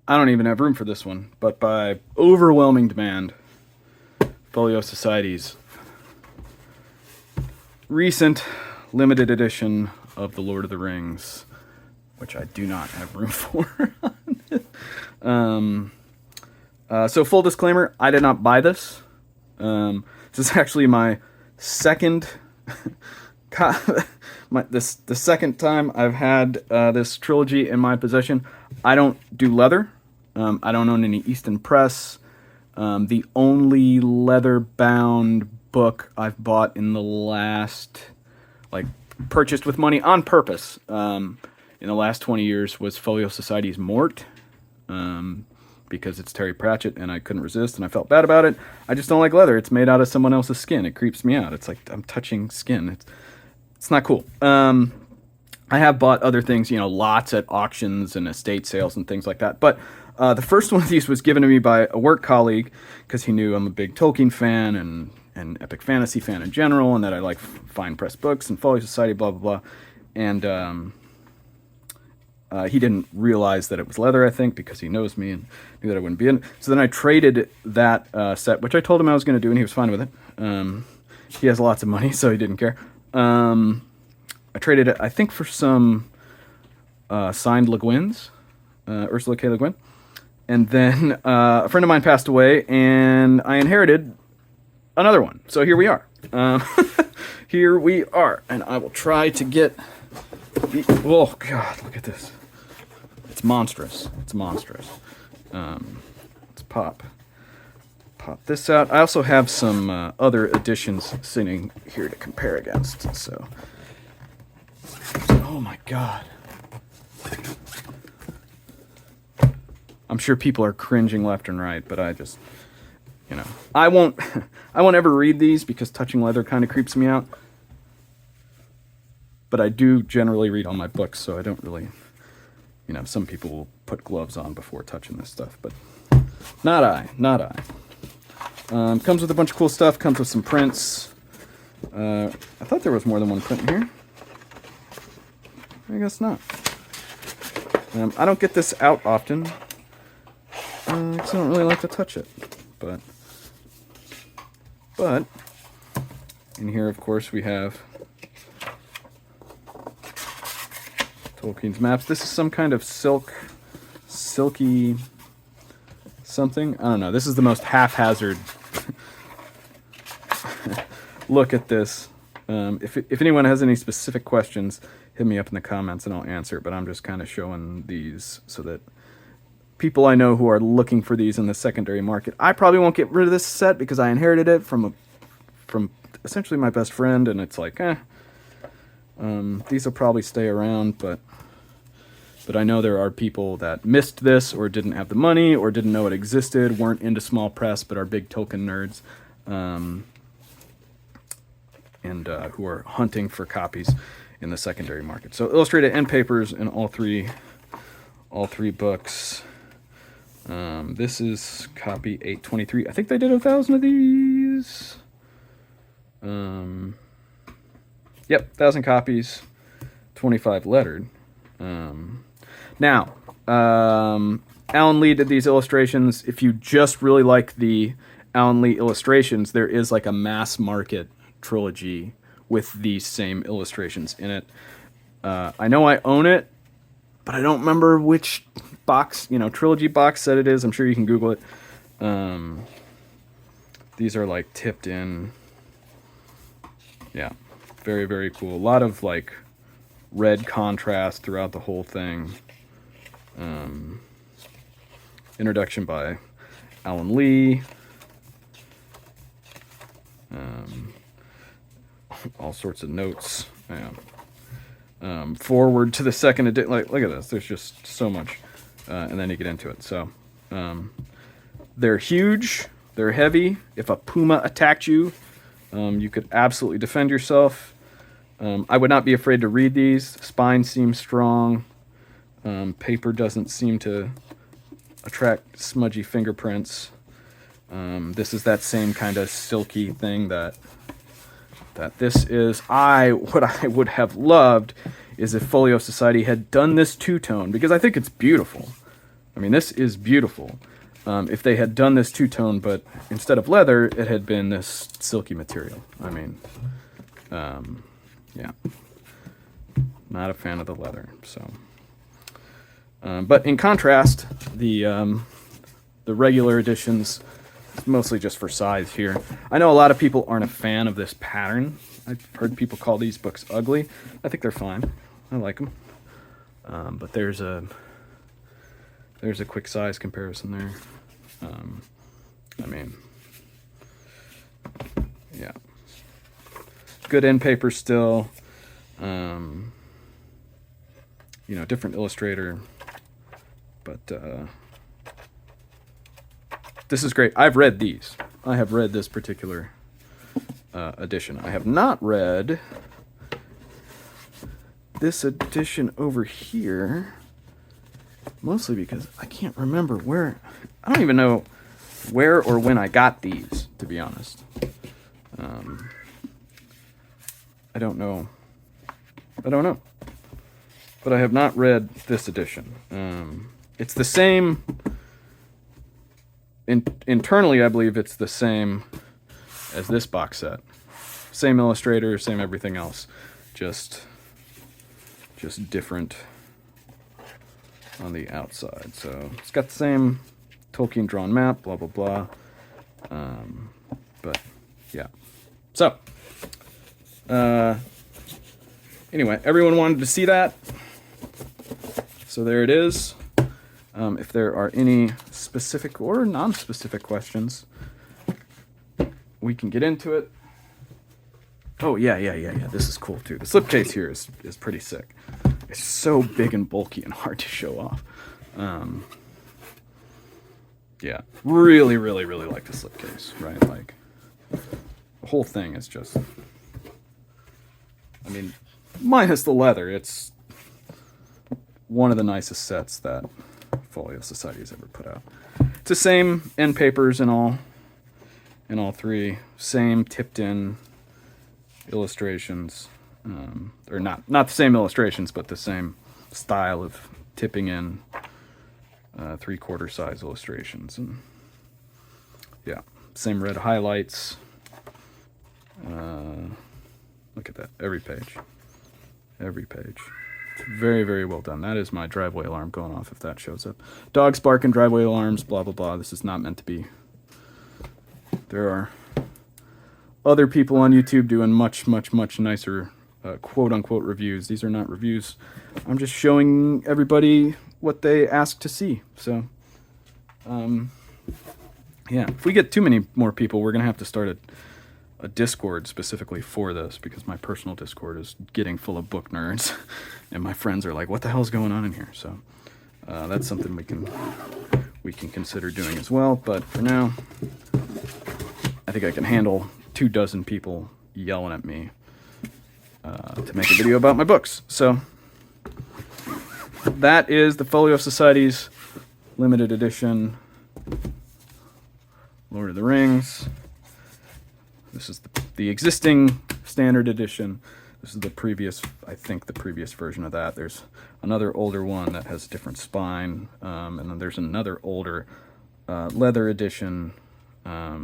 I don't even have room for this one, but by overwhelming demand, Folio Society's recent limited edition of The Lord of the Rings, which I do not have room for. So full disclaimer, I did not buy this. This is actually my second, the second time I've had this trilogy in my possession. I don't do leather. I don't own any Easton Press. The only leather-bound book I've bought in the last, purchased with money on purpose, in the last 20 years was Folio Society's Mort. Because it's Terry Pratchett and I couldn't resist and I felt bad about it. I just don't like leather. It's made out of someone else's skin. It creeps me out. It's like I'm touching skin. It's not cool. I have bought other things, lots at auctions and estate sales and things like that. But the first one of these was given to me by a work colleague because he knew I'm a big Tolkien fan and epic fantasy fan in general, and that I like fine press books and Folio Society, blah, blah, blah. And he didn't realize that it was leather, I think, because he knows me and knew that I wouldn't be in it. So then I traded that set, which I told him I was going to do, and he was fine with it. He has lots of money, so he didn't care. I traded it, I think, for some signed Le Guins, Ursula K. Le Guin. And then a friend of mine passed away, and I inherited another one. So here we are. Here we are. And I will try to get... Oh, God, look at this. It's monstrous. It's monstrous. Let's pop this out. I also have some other editions sitting here to compare against. So, oh my God. I'm sure people are cringing left and right, but I just, I won't ever read these because touching leather kind of creeps me out. But I do generally read all my books, so I don't really, some people will put gloves on before touching this stuff, but not I. Comes with a bunch of cool stuff, comes with some prints. I thought there was more than one print in here. I guess not. I don't get this out often, because I don't really like to touch it, but in here, of course, we have Tolkien's maps. This is some kind of silky something. I don't know. This is the most haphazard look at this. If anyone has any specific questions, hit me up in the comments and I'll answer. But I'm just kind of showing these so that people I know who are looking for these in the secondary market. I probably won't get rid of this set because I inherited it from essentially my best friend, and it's like, these will probably stay around, but I know there are people that missed this or didn't have the money or didn't know it existed, weren't into small press, but are big Tolkien nerds, and who are hunting for copies in the secondary market. So illustrated end papers in all three books. This is copy 823. I think they did 1,000 of these. Yep, 1,000 copies, 25 lettered. Now, Alan Lee did these illustrations. If you just really like the Alan Lee illustrations, there is like a mass market trilogy with these same illustrations in it. I know I own it, but I don't remember which box, trilogy box set it is. I'm sure you can Google it. These are like tipped in. Yeah, very, very cool. A lot of like red contrast throughout the whole thing. Introduction by Alan Lee. All sorts of notes. Yeah. Forward to the second edition. Look at this. There's just so much. And then you get into it. So they're huge. They're heavy. If a puma attacked you, you could absolutely defend yourself. I would not be afraid to read these. Spine seems strong. Paper doesn't seem to attract smudgy fingerprints. This is that same kind of silky thing that this is. What I would have loved is if Folio Society had done this two-tone, because I think it's beautiful. I mean, this is beautiful. If they had done this two-tone, but instead of leather, it had been this silky material. I mean, yeah. Not a fan of the leather, so. But in contrast, the regular editions, it's mostly just for size here. I know a lot of people aren't a fan of this pattern. I've heard people call these books ugly. I think they're fine. I like them. But there's a quick size comparison there. I mean, yeah. Good end paper still. You know, different illustrator. But this is great. I've read these. I have read this particular edition. I have not read this edition over here, mostly because I can't remember where. I don't even know where or when I got these, to be honest. I don't know. But I have not read this edition. It's the same. Internally, I believe it's the same as this box set. Same illustrator, same everything else. Just different on the outside. So it's got the same Tolkien drawn map, blah, blah, blah. But yeah. So anyway, everyone wanted to see that. So there it is. If there are any specific or non-specific questions, we can get into it. Oh, yeah. This is cool, too. The slipcase here is pretty sick. It's so big and bulky and hard to show off. Yeah, really like the slipcase, right? Like, the whole thing is just... I mean, minus the leather, it's one of the nicest sets that Folio Society has ever put out. It's the same end papers in all three, same tipped in illustrations, or not the same illustrations, but the same style of tipping in 3/4 size illustrations, and yeah, same red highlights. Look at that, every page. Very well done. That is my driveway alarm going off if that shows up. Dogs barking, driveway alarms, blah, blah, blah. This is not meant to be. There are other people on YouTube doing much nicer quote-unquote reviews. These are not reviews. I'm just showing everybody what they asked to see. So, yeah. If we get too many more people, we're going to have to start a Discord specifically for this, because my personal Discord is getting full of book nerds, and my friends are like, what the hell's going on in here? So that's something we can consider doing as well. But for now, I think I can handle 24 people yelling at me to make a video about my books. So that is the Folio Society's limited edition Lord of the Rings. This is the existing standard edition. This is the previous, I think the previous version of that. There's another older one that has a different spine, and then there's another older leather edition. I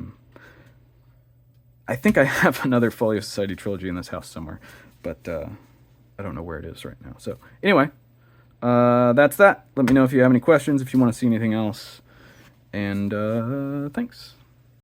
think I have another Folio Society trilogy in this house somewhere, but I don't know where it is right now. So anyway, that's that. Let me know if you have any questions, if you want to see anything else, and thanks.